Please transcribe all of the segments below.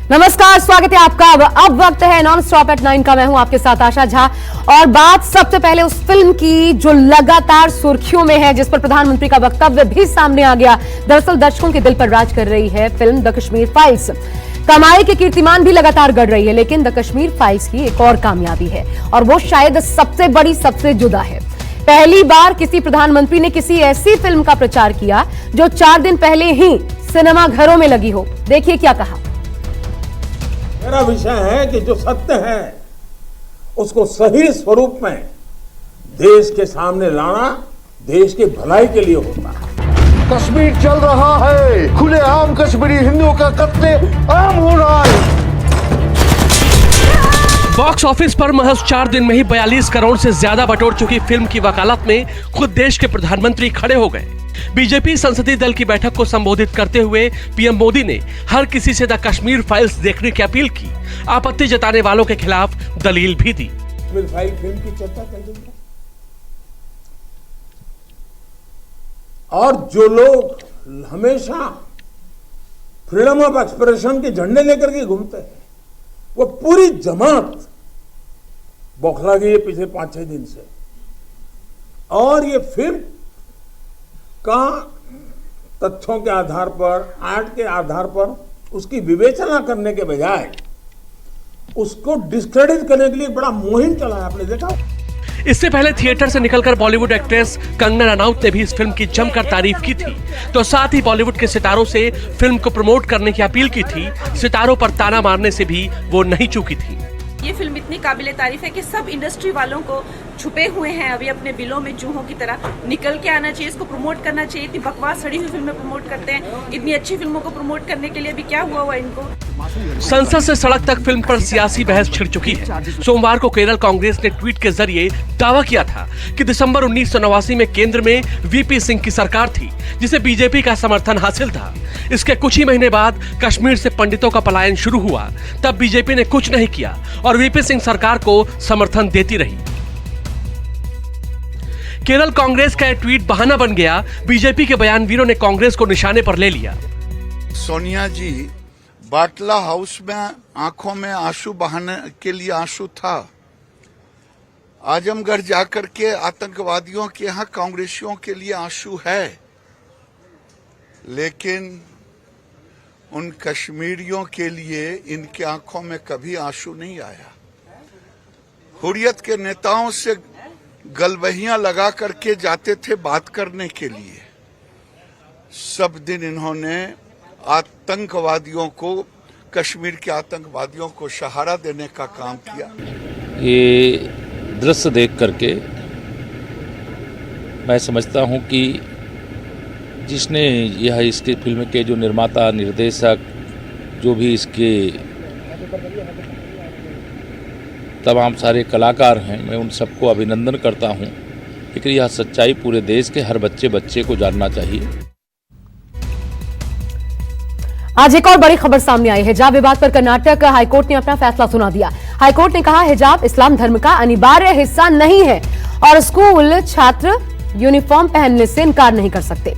नमस्कार, स्वागत है आपका। अब वक्त है नॉन स्टॉप एट 9 का। मैं हूं आपके साथ आशा झा और बात सबसे पहले उस फिल्म की जो लगातार सुर्खियों में है, जिस पर प्रधानमंत्री का वक्तव्य भी सामने आ गया। दरअसल दर्शकों के दिल पर राज कर रही है फिल्म द कश्मीर फाइल्स। कमाई के कीर्तिमान भी लगातार गढ़ रही है, लेकिन द कश्मीर फाइल्स की एक और कामयाबी है और वो शायद सबसे बड़ी, सबसे जुदा है। पहली बार किसी प्रधानमंत्री ने किसी ऐसी फिल्म का प्रचार किया जो 4 दिन पहले ही सिनेमा घरों में लगी हो। देखिए क्या कहा। मेरा विषय है कि जो सत्य है उसको सही स्वरूप में देश के सामने लाना देश की भलाई के लिए होता है। कश्मीर चल रहा है, खुलेआम कश्मीरी हिंदुओं का कत्ले आम हो रहा है। बॉक्स ऑफिस पर महज 4 दिन में ही 42 करोड़ से ज्यादा बटोर चुकी फिल्म की वकालत में खुद देश के प्रधानमंत्री खड़े हो गए। बीजेपी संसदीय दल की बैठक को संबोधित करते हुए पीएम मोदी ने हर किसी से द कश्मीर फाइल्स देखने की अपील की। आपत्ति जताने वालों के खिलाफ दलील भी दी। कश्मीर फाइल फिल्म की चर्चा कर रही है और जो लोग हमेशा फ्रीडम ऑफ एक्सप्रेशन के झंडे लेकर के घूमते हैं, वो पूरी जमात बौखला गई है पिछले 5-6 दिन से। और ये फिल्म का तथ्यों के आधार पर, आर्ट के आधार पर उसकी विवेचना करने के बजाय उसको डिस्क्रेडिट करने के लिए बड़ा मुहिम चला है। आपने देखा, इससे पहले थिएटर से निकलकर बॉलीवुड एक्ट्रेस कंगना रनौत ने भी इस फिल्म की जमकर तारीफ की थी, तो साथ ही बॉलीवुड के सितारों से फिल्म को प्रमोट करने की अपील की थी। सितारों पर ताना मारने से भी वो नहीं चूकी थी। ये फिल्म इतनी काबिले तारीफ है कि सब इंडस्ट्री वालों को छुपे हुए हैं अभी अपने बिलों में चूहों की तरह, निकल के आना चाहिए, इसको प्रमोट करना चाहिए। इतनी बकवास सड़ी हुई फिल्में प्रमोट करते हैं, इतनी अच्छी फिल्मों को प्रमोट करने के लिए भी क्या हुआ इनको। संसद से सड़क तक फिल्म पर सियासी बहस छिड़ चुकी है। सोमवार को केरल कांग्रेस ने ट्वीट के जरिए दावा किया था कि दिसंबर 1989 में केंद्र में वीपी सिंह की सरकार थी, जिसे बीजेपी का समर्थन हासिल था। इसके कुछ ही महीने बाद कश्मीर से पंडितों का पलायन शुरू हुआ। तब बीजेपी ने कुछ नहीं किया और वीपी सिंह सरकार को समर्थन देती रही। केरल कांग्रेस का यह ट्वीट बहाना बन गया। बीजेपी के बयानवीरों ने कांग्रेस को निशाने पर ले लिया। सोनिया जी, बाटला हाउस में आंखों में आंसू बहाने के लिए आंसू था। आजमगढ़ जाकर के आतंकवादियों के यहाँ कांग्रेसियों के लिए आंसू है, लेकिन उन कश्मीरियों के लिए इनके आंखों में कभी आंसू नहीं आया। हुर्रियत के नेताओं से गलबहियां लगा करके जाते थे बात करने के लिए। सब दिन इन्होंने आतंकवादियों को, कश्मीर के आतंकवादियों को सहारा देने का काम किया। ये दृश्य देख करके मैं समझता हूं कि जिसने यह इसके फिल्म के जो निर्माता, निर्देशक, जो भी इसके तमाम सारे कलाकार हैं, मैं उन सबको अभिनंदन करता हूं। लेकिन यह सच्चाई पूरे देश के हर बच्चे को जानना चाहिए। आज एक और बड़ी खबर सामने आई है। हिजाब विवाद पर कर्नाटक हाईकोर्ट ने अपना फैसला सुना दिया। हाईकोर्ट ने कहा, हिजाब इस्लाम धर्म का अनिवार्य हिस्सा नहीं है और स्कूल छात्र यूनिफॉर्म पहनने से इनकार नहीं कर सकते।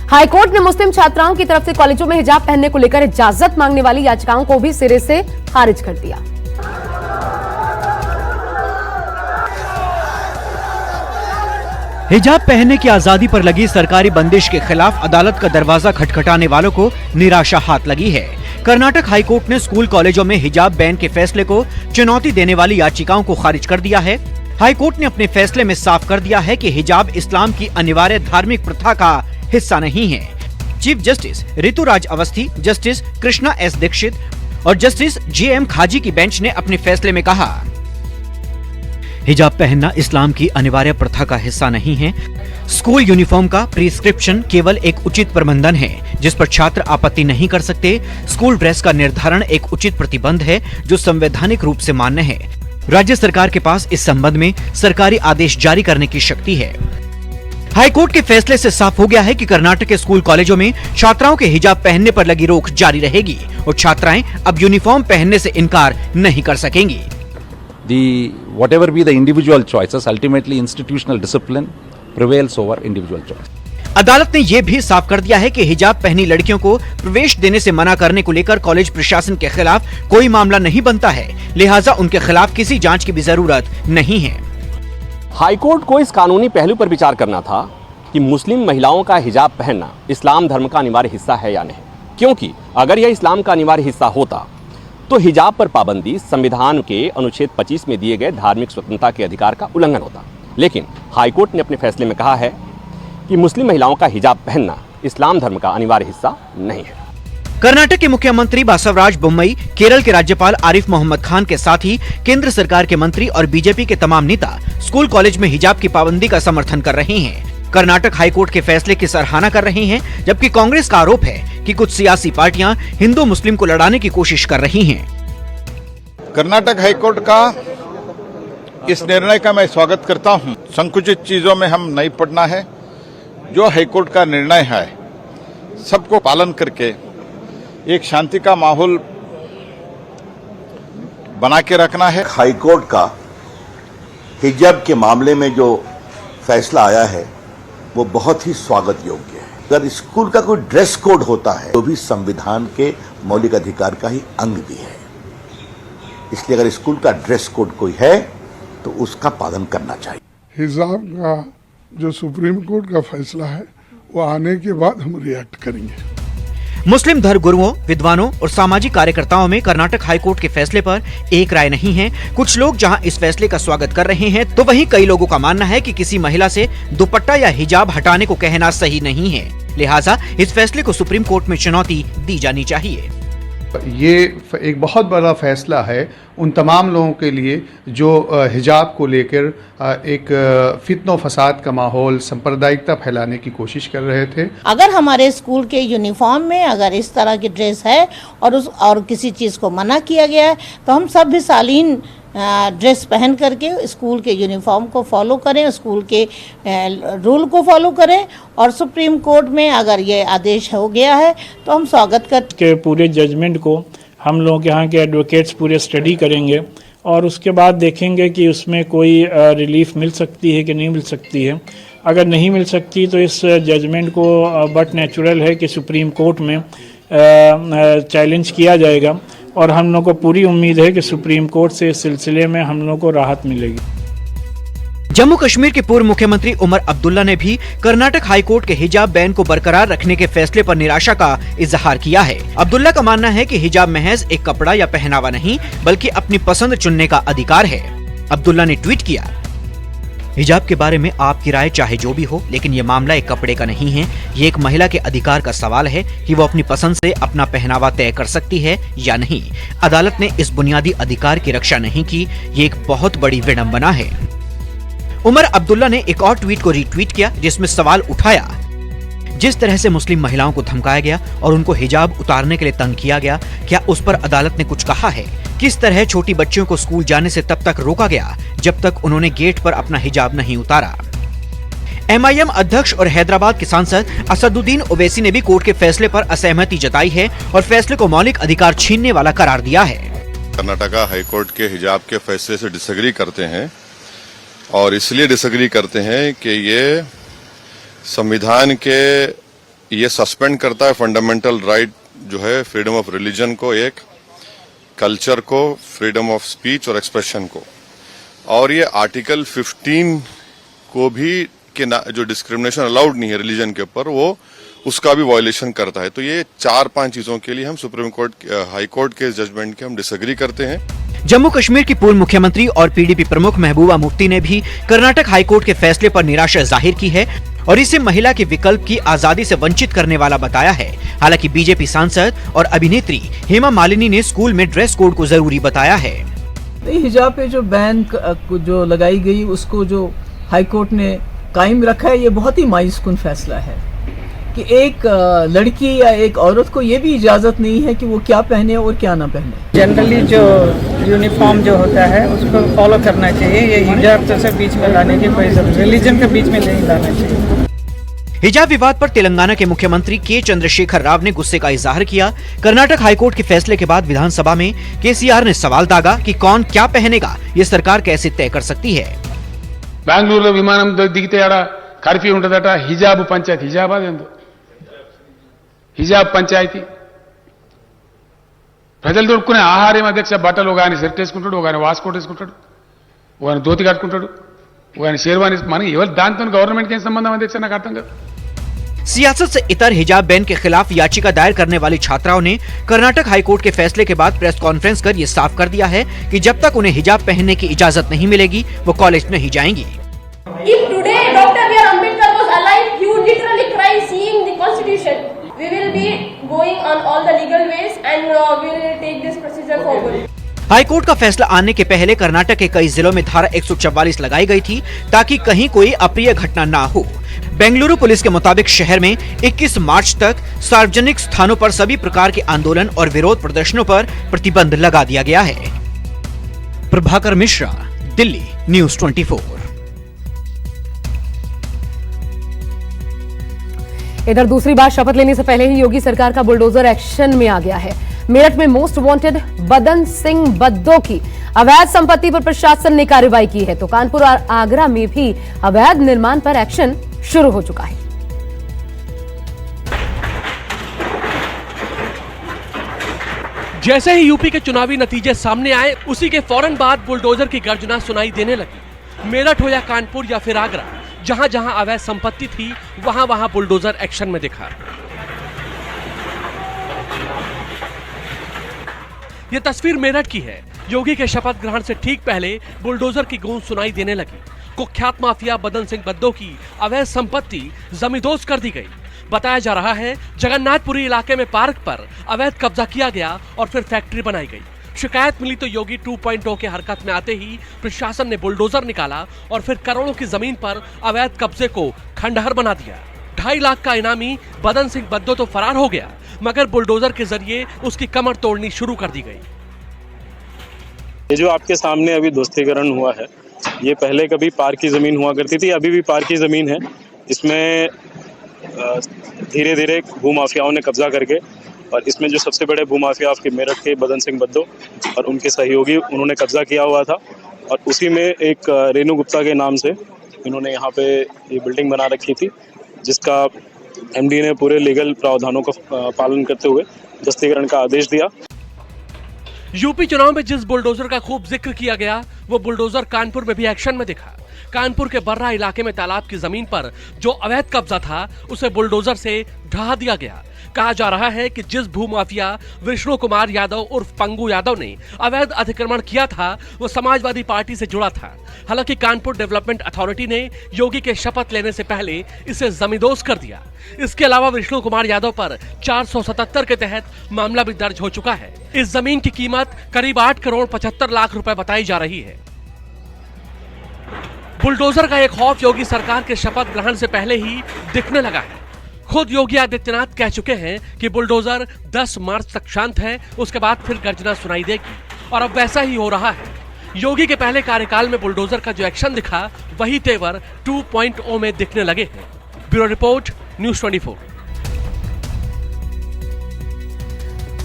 हाईकोर्ट ने मुस्लिम छात्राओं की तरफ से कॉलेजों में हिजाब पहनने को लेकर इजाजत मांगने वाली याचिकाओं को भी सिरे से खारिज कर दिया। हिजाब पहनने की आजादी पर लगी सरकारी बंदिश के खिलाफ अदालत का दरवाजा खटखटाने वालों को निराशा हाथ लगी है। कर्नाटक हाईकोर्ट ने स्कूल कॉलेजों में हिजाब बैन के फैसले को चुनौती देने वाली याचिकाओं को खारिज कर दिया है। हाईकोर्ट ने अपने फैसले में साफ कर दिया है कि हिजाब इस्लाम की अनिवार्य धार्मिक प्रथा का हिस्सा नहीं है। Chief justice Rituraj Awasthi, justice Krishna S Dixit और जस्टिस JM खाजी की बेंच ने अपने फैसले में कहा, हिजाब पहनना इस्लाम की अनिवार्य प्रथा का हिस्सा नहीं है। स्कूल यूनिफॉर्म का प्रिस्क्रिप्शन केवल एक उचित प्रबंधन है जिस पर छात्र आपत्ति नहीं कर सकते। स्कूल ड्रेस का निर्धारण एक उचित प्रतिबंध है जो संवैधानिक रूप से मान्य है। राज्य सरकार के पास इस संबंध में सरकारी आदेश जारी करने की शक्ति है। हाईकोर्ट के फैसले से साफ हो गया है कि कर्नाटक के स्कूल कॉलेजों में छात्राओं के हिजाब पहनने पर लगी रोक जारी रहेगी और छात्राएं अब यूनिफॉर्म पहनने से इनकार नहीं कर सकेंगी। Whatever be the individual choices, ultimately institutional discipline prevails over individual choice. अदालत ने ये भी साफ कर दिया है कि हिजाब पहनी लड़कियों को प्रवेश देने से मना करने को लेकर कॉलेज प्रशासन के खिलाफ कोई मामला नहीं बनता है, लिहाजा उनके खिलाफ किसी जांच की भी जरूरत नहीं है। हाईकोर्ट को इस कानूनी पहलू पर विचार करना था कि मुस्लिम महिलाओं का हिजाब पहनना इस्लाम धर्म का अनिवार्य हिस्सा है या नहीं, क्योंकि अगर यह इस्लाम का अनिवार्य हिस्सा होता तो हिजाब पर पाबंदी संविधान के अनुच्छेद 25 में दिए गए धार्मिक स्वतंत्रता के अधिकार का उल्लंघन होता। लेकिन हाईकोर्ट ने अपने फैसले में कहा है कि मुस्लिम महिलाओं का हिजाब पहनना इस्लाम धर्म का अनिवार्य हिस्सा नहीं है। कर्नाटक के मुख्यमंत्री बासवराज बोम्मई, केरल के राज्यपाल आरिफ मोहम्मद खान के साथ ही केंद्र सरकार के मंत्री और बीजेपी के तमाम नेता स्कूल कॉलेज में हिजाब की पाबंदी का समर्थन कर रहे हैं। कर्नाटक हाईकोर्ट के फैसले की सराहना कर रहे हैं, जबकि कांग्रेस का आरोप है कि कुछ सियासी पार्टियां हिंदू मुस्लिम को लड़ाने की कोशिश कर रही हैं। कर्नाटक हाईकोर्ट का इस निर्णय का मैं स्वागत करता हूं। संकुचित चीजों में हम नहीं पड़ना है। जो हाईकोर्ट का निर्णय है सबको पालन करके एक शांति का माहौल बना के रखना है। हाईकोर्ट का हिजाब के मामले में जो फैसला आया है वो बहुत ही स्वागत योग्य है। अगर स्कूल का कोई ड्रेस कोड होता है तो भी संविधान के मौलिक अधिकार का ही अंग भी है, इसलिए अगर स्कूल का ड्रेस कोड कोई है तो उसका पालन करना चाहिए। हिजाब का जो सुप्रीम कोर्ट का फैसला है वो आने के बाद हम रिएक्ट करेंगे। मुस्लिम धर्मगुरुओं, विद्वानों और सामाजिक कार्यकर्ताओं में कर्नाटक हाईकोर्ट के फैसले पर एक राय नहीं है। कुछ लोग जहां इस फैसले का स्वागत कर रहे हैं, तो वहीं कई लोगों का मानना है कि किसी महिला से दुपट्टा या हिजाब हटाने को कहना सही नहीं है, लिहाजा इस फैसले को सुप्रीम कोर्ट में चुनौती दी जानी चाहिए। ये एक बहुत बड़ा फैसला है उन तमाम लोगों के लिए जो हिजाब को लेकर एक फितनो फसाद का माहौल, सांप्रदायिकता फैलाने की कोशिश कर रहे थे। अगर हमारे स्कूल के यूनिफॉर्म में अगर इस तरह की ड्रेस है और किसी चीज़ को मना किया गया है तो हम सब भी शालीन ड्रेस पहन करके स्कूल के यूनिफॉर्म को फॉलो करें, स्कूल के रूल को फॉलो करें, और सुप्रीम कोर्ट में अगर ये आदेश हो गया है तो हम स्वागत करते के पूरे जजमेंट को हम लोग यहाँ के एडवोकेट्स पूरे स्टडी करेंगे और उसके बाद देखेंगे कि उसमें कोई रिलीफ मिल सकती है कि नहीं मिल सकती है। अगर नहीं मिल सकती तो इस जजमेंट को बट नेचुरल है कि सुप्रीम कोर्ट में चैलेंज किया जाएगा और हम लोग को पूरी उम्मीद है कि सुप्रीम कोर्ट से इस सिलसिले में हम लोग को राहत मिलेगी। जम्मू कश्मीर के पूर्व मुख्यमंत्री उमर अब्दुल्ला ने भी कर्नाटक हाईकोर्ट के हिजाब बैन को बरकरार रखने के फैसले पर निराशा का इजहार किया है। अब्दुल्ला का मानना है कि हिजाब महज एक कपड़ा या पहनावा नहीं, बल्कि अपनी पसंद चुनने का अधिकार है। अब्दुल्ला ने ट्वीट किया, हिजाब के बारे में आपकी राय चाहे जो भी हो, लेकिन ये मामला एक कपड़े का नहीं है। ये एक महिला के अधिकार का सवाल है कि वो अपनी पसंद से अपना पहनावा तय कर सकती है या नहीं। अदालत ने इस बुनियादी अधिकार की रक्षा नहीं की, ये एक बहुत बड़ी विडंबना है। उमर अब्दुल्ला ने एक और ट्वीट को रीट्वीट किया जिसमें सवाल उठाया, जिस तरह से मुस्लिम महिलाओं को धमकाया गया और उनको हिजाब उतारने के लिए तंग किया गया, क्या उस पर अदालत ने कुछ कहा है? किस तरह छोटी बच्चियों को स्कूल जाने से तब तक रोका गया जब तक उन्होंने गेट पर अपना हिजाब नहीं उतारा? MIM अध्यक्ष और हैदराबाद के सांसद असदुद्दीन ओवैसी ने भी कोर्ट के फैसले पर असहमति जताई है और फैसले को मौलिक अधिकार छीनने वाला करार दिया है। कर्नाटका हाईकोर्ट के हिजाब के फैसले से डिसएग्री करते हैं और इसलिए डिसएग्री करते हैं कि ये संविधान के ये सस्पेंड करता है फंडामेंटल राइट जो है फ्रीडम ऑफ रिलीजन को, एक कल्चर को, फ्रीडम ऑफ स्पीच और एक्सप्रेशन को, और ये आर्टिकल 15 को भी कि जो डिस्क्रिमिनेशन अलाउड नहीं है रिलीजन के ऊपर, वो उसका भी वायलेशन करता है। तो ये 4-5 चीजों के लिए हम सुप्रीम कोर्ट हाई कोर्ट के जजमेंट के हम डिसएग्री करते हैं। जम्मू कश्मीर की पूर्व मुख्यमंत्री और PDP प्रमुख महबूबा मुफ्ती ने भी कर्नाटक हाईकोर्ट के फैसले पर निराशा जाहिर की है और इसे महिला के विकल्प की आजादी से वंचित करने वाला बताया है। हालांकि बीजेपी सांसद और अभिनेत्री हेमा मालिनी ने स्कूल में ड्रेस कोड को जरूरी बताया है। हिजाब पे जो बैन जो लगाई गई उसको जो हाईकोर्ट ने कायम रखा है, ये बहुत ही मायूसकुन फैसला है कि एक लड़की या एक औरत को ये भी इजाज़त नहीं है कि वो क्या पहने और क्या ना पहने। जनरली जो यूनिफॉर्म जो होता है उसको फॉलो करना चाहिए। ये हिजाब जैसे बीच में लाने की कोई जरूरत, रिलीजन के बीच में नहीं लाना चाहिए। हिजाब विवाद पर तेलंगाना के मुख्यमंत्री के चंद्रशेखर राव ने गुस्से का इजहार किया। कर्नाटक हाईकोर्ट के फैसले के बाद विधानसभा में KCR ने सवाल दागा कि कौन क्या पहनेगा ये सरकार कैसे तय कर सकती है। బెంగళూరులో విమానం దిగితే ఆడ కర్ఫ్యూ ఉంటుందట, హిజాబ్ పంచాయతీ, హిజాబ్ అదేందో హిజాబ్ పంచాయతీ. ప్రజలు దొరుకునే ఆహారం అధ్యక్ష, బట్టలు ఒక ఆయన సెట్ వేసుకుంటాడు, ఒక ఆయన వాస్కోట్ వేసుకుంటాడు, ఒక ఆయన ధోతి కట్టుకుంటాడు, ఒక ఆయన షేర్వాణి. మనకి ఎవరు దాంతో గవర్నమెంట్కి ఏం సంబంధం అధ్యక్ష, నాకు అర్థం కాదు. सियासत से इतर हिजाब बैन के खिलाफ याचिका दायर करने वाली छात्राओं ने कर्नाटक हाईकोर्ट के फैसले के बाद प्रेस कॉन्फ्रेंस कर ये साफ कर दिया है कि जब तक उन्हें हिजाब पहनने की इजाजत नहीं मिलेगी वो कॉलेज नहीं जाएंगी। If today Dr. B.R. Ambedkar was alive, he would literally cry seeing the constitution. We will be going on all the legal ways and we will take this procedure forward. High court का फैसला आने के पहले कर्नाटक के कई जिलों में धारा 144 लगाई गई थी ताकि कहीं कोई अप्रिय घटना ना हो। बेंगलुरु पुलिस के मुताबिक शहर में 21 मार्च तक सार्वजनिक स्थानों पर सभी प्रकार के आंदोलन और विरोध प्रदर्शनों पर प्रतिबंध लगा दिया गया है। प्रभाकर मिश्रा, दिल्ली, न्यूज़ 24। इधर दूसरी बार शपथ लेने से पहले ही योगी सरकार का बुलडोजर एक्शन में आ गया है। मेरठ में मोस्ट वांटेड बदन सिंह बद्दो की अवैध संपत्ति पर प्रशासन ने कार्रवाई की है, तो कानपुर और आगरा में भी अवैध निर्माण पर एक्शन शुरू हो चुका है। जैसे ही यूपी के चुनावी नतीजे सामने आए, उसी के फौरन बाद बुलडोजर की गर्जना सुनाई देने लगी। मेरठ हो या कानपुर या फिर आगरा, जहां जहां अवैध संपत्ति थी वहां वहां बुलडोजर एक्शन में दिखा। यह तस्वीर मेरठ की है। योगी के शपथ ग्रहण से ठीक पहले बुलडोजर की गूंज सुनाई देने लगी। कुख्यात माफिया बदन सिंह बद्दो की अवैध संपत्ति जमींदोज कर दी गई। बताया जा रहा है जगन्नाथपुरी इलाके में पार्क पर अवैध कब्जा किया गया और फिर फैक्ट्री बनाई गई। शिकायत मिली तो योगी 2.0 के हरकत में आते ही प्रशासन ने बुलडोजर निकाला और फिर करोड़ों की जमीन पर अवैध कब्जे को खंडहर बना दिया। 2.5 लाख का इनामी बदन सिंह बद्दो तो फरार हो गया, मगर बुलडोजर के जरिए उसकी कमर तोड़नी शुरू कर दी गई। ये जो आपके सामने अभी ध्वस्तीकरण हुआ है, ये पहले कभी पार्क की जमीन हुआ करती थी, अभी भी पार्क की जमीन है। इसमें धीरे धीरे भूमाफियाओं ने कब्जा करके, और इसमें जो सबसे बड़े भूमाफिया आपके मेरठ के बदन सिंह बद्दो और उनके सहयोगी, उन्होंने कब्जा किया हुआ था। और उसी में एक रेणु गुप्ता के नाम से इन्होंने यहाँ पे ये बिल्डिंग बना रखी थी, जिसका एमडी ने पूरे लीगल प्रावधानों का पालन करते हुए ध्वस्तीकरण का आदेश दिया। यूपी चुनाव में जिस बुलडोजर का खूब जिक्र किया गया, वो बुलडोजर कानपुर में भी एक्शन में दिखा। कानपुर के बर्रा इलाके में तालाब की जमीन पर जो अवैध कब्जा था, उसे बुलडोजर से ढहा दिया गया। कहा जा रहा है कि जिस भूमाफिया विष्णु कुमार यादव उर्फ पंगू यादव ने अवैध अतिक्रमण किया था, वो समाजवादी पार्टी से जुड़ा था। हालांकि कानपुर डेवलपमेंट अथॉरिटी ने योगी के शपथ लेने से पहले इसे जमींदोज कर दिया। इसके अलावा विष्णु कुमार यादव पर 477 के तहत मामला भी दर्ज हो चुका है। इस जमीन की कीमत करीब 8 करोड़ 75 लाख रुपए बताई जा रही है। बुलडोजर का एक खौफ योगी सरकार के शपथ ग्रहण से पहले ही दिखने लगा है। खुद योगी आदित्यनाथ कह चुके हैं कि बुलडोजर 10 मार्च तक शांत है, उसके बाद फिर गर्जना सुनाई देगी, और अब वैसा ही हो रहा है। योगी के पहले कार्यकाल में बुलडोजर का जो एक्शन दिखा, वही तेवर 2.0 में दिखने लगे हैं। Bureau report, news 24।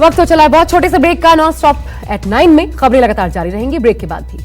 वक्त तो चला है बहुत, छोटे से ब्रेक का। नॉन स्टॉप एट 9 में खबरें लगातार जारी रहेंगी, ब्रेक के बाद भी।